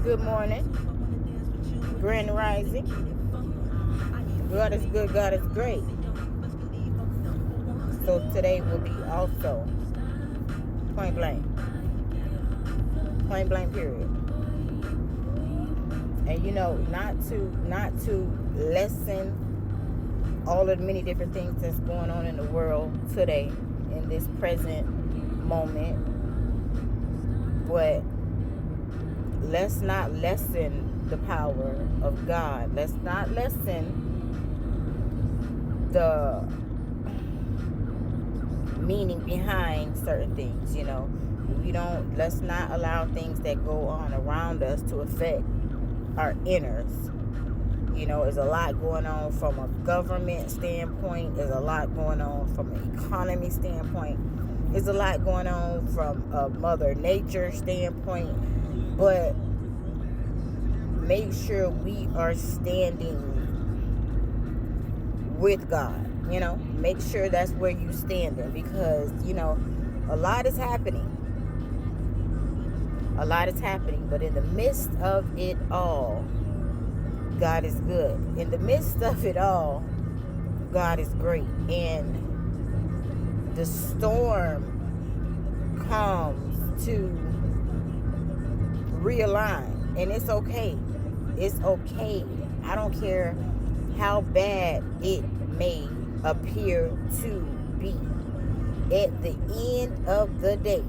Good morning, Grand Rising. God is good, God is great. So today will be also point blank. Point blank period. And not to lessen all of the many different things that's going on in the world today, in this present moment. But let's not lessen the power of God. Let's not lessen the meaning behind certain things. Let's not allow things that go on around us to affect our inners. There's a lot going on from a government standpoint. There's a lot going on from an economy standpoint. There's a lot going on from a Mother Nature standpoint. But make sure we are standing with God. Make sure that's where you standing, because a lot is happening. A lot is happening, but in the midst of it all, God is good. In the midst of it all, God is great. And the storm comes to realign, and it's okay. It's okay. I don't care how bad it may appear to be. At the end of the day,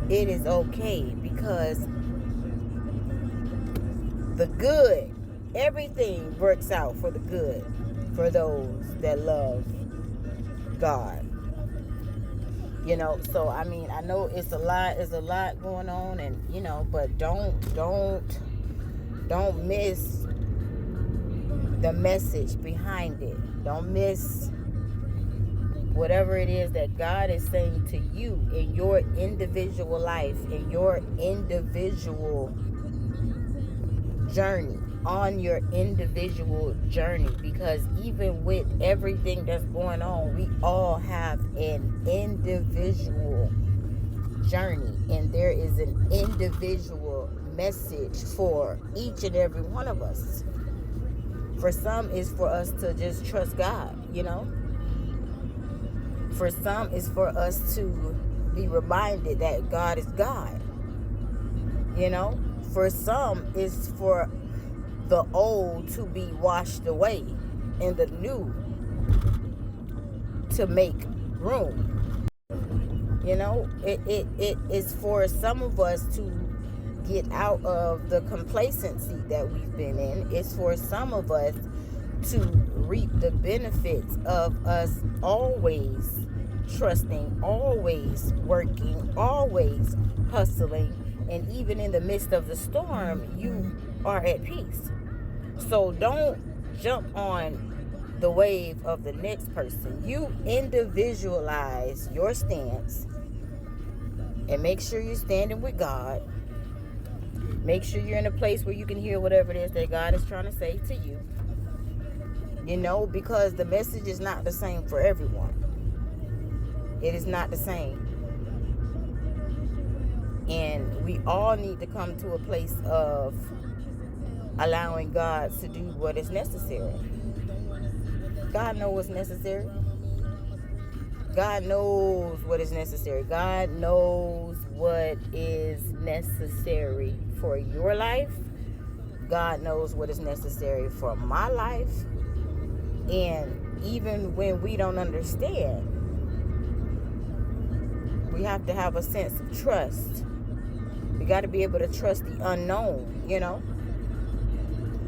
it is okay, because the good, everything works out for the good for those that love God. So I know it's a lot going on, and but don't miss the message behind it. Don't miss whatever it is that God is saying to you in your individual life, in your individual journey, on your individual journey. Because even with everything that's going on, we all have an individual journey, and there is an individual message for each and every one of us. For some, it's for us to just trust God. For some, it's for us to be reminded that God is God. For some, it's for the old to be washed away and the new to make room. It is for some of us to get out of the complacency that we've been in. It's for some of us to reap the benefits of us always trusting, always working, always hustling, and even in the midst of the storm, you are at peace. So don't jump on the wave of the next person. You individualize your stance and make sure you're standing with God. Make sure you're in a place where you can hear whatever it is that God is trying to say to you. Because the message is not the same for everyone. It is not the same. And we all need to come to a place of allowing God to do what is necessary. God knows what's necessary. God knows what is necessary. God knows what is necessary for your life. God knows what is necessary for my life. And even when we don't understand, we have to have a sense of trust. We got to be able to trust the unknown,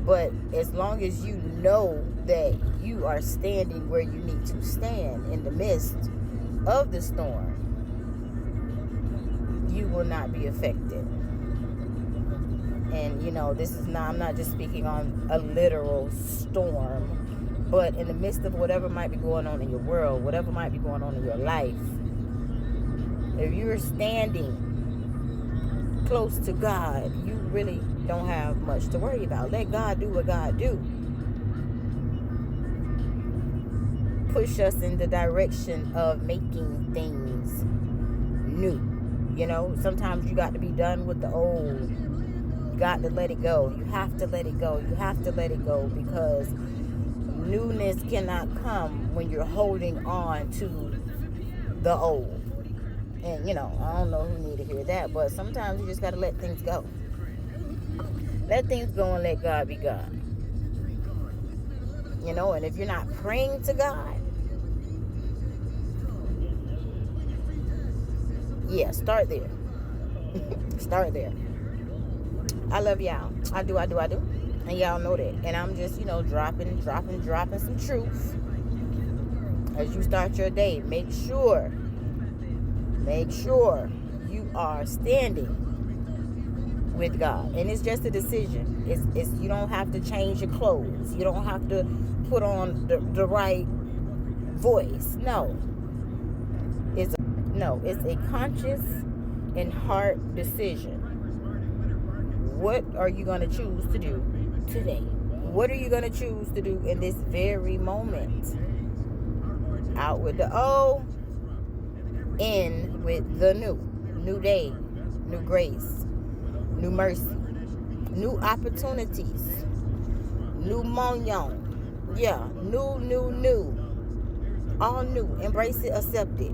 But as long as you know that you are standing where you need to stand in the midst of the storm, you will not be affected. And I'm not just speaking on a literal storm, but in the midst of whatever might be going on in your world, whatever might be going on in your life, if you're standing close to God, you really don't have much to worry about. Let God do what God do. Push us in the direction of making things new. Sometimes you got to be done with the old got to let it go. You have to let it go. You have to let it go, because newness cannot come when you're holding on to the old. And, I don't know who need to hear that, but sometimes you just got to let things go. Let things go and let God be God. And if you're not praying to God, yeah, start there. Start there. I love y'all. I do. And y'all know that. And I'm just, dropping some truth. As you start your day, make sure you are standing with God. And it's just a decision. It's you don't have to change your clothes. You don't have to put on the right voice. No. It's a conscious and heart decision. What are you going to choose to do today? What are you going to choose to do in this very moment? Out with the old, in with the new. New day, new grace, new mercy, new opportunities, new moyon. Yeah, new. All new. Embrace it, accept it.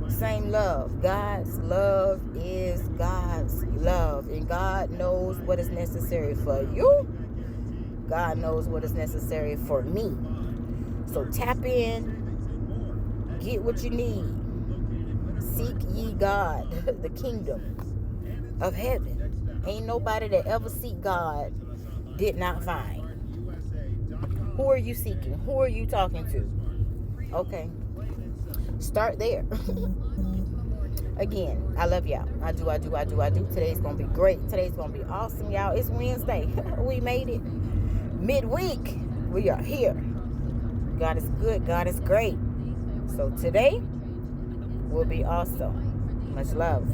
Same love. God's love is God's love. And God knows what is necessary for you. God knows what is necessary for me. So tap in. Get what you need. Seek ye God, the kingdom of heaven. Ain't nobody that ever seek God did not find. Who are you seeking? Who are you talking to? Okay. Start there. Again, I love y'all. I do. Today's going to be great. Today's going to be awesome, y'all. It's Wednesday. We made it. Midweek. We are here. God is good. God is great. So today will be awesome. Much love.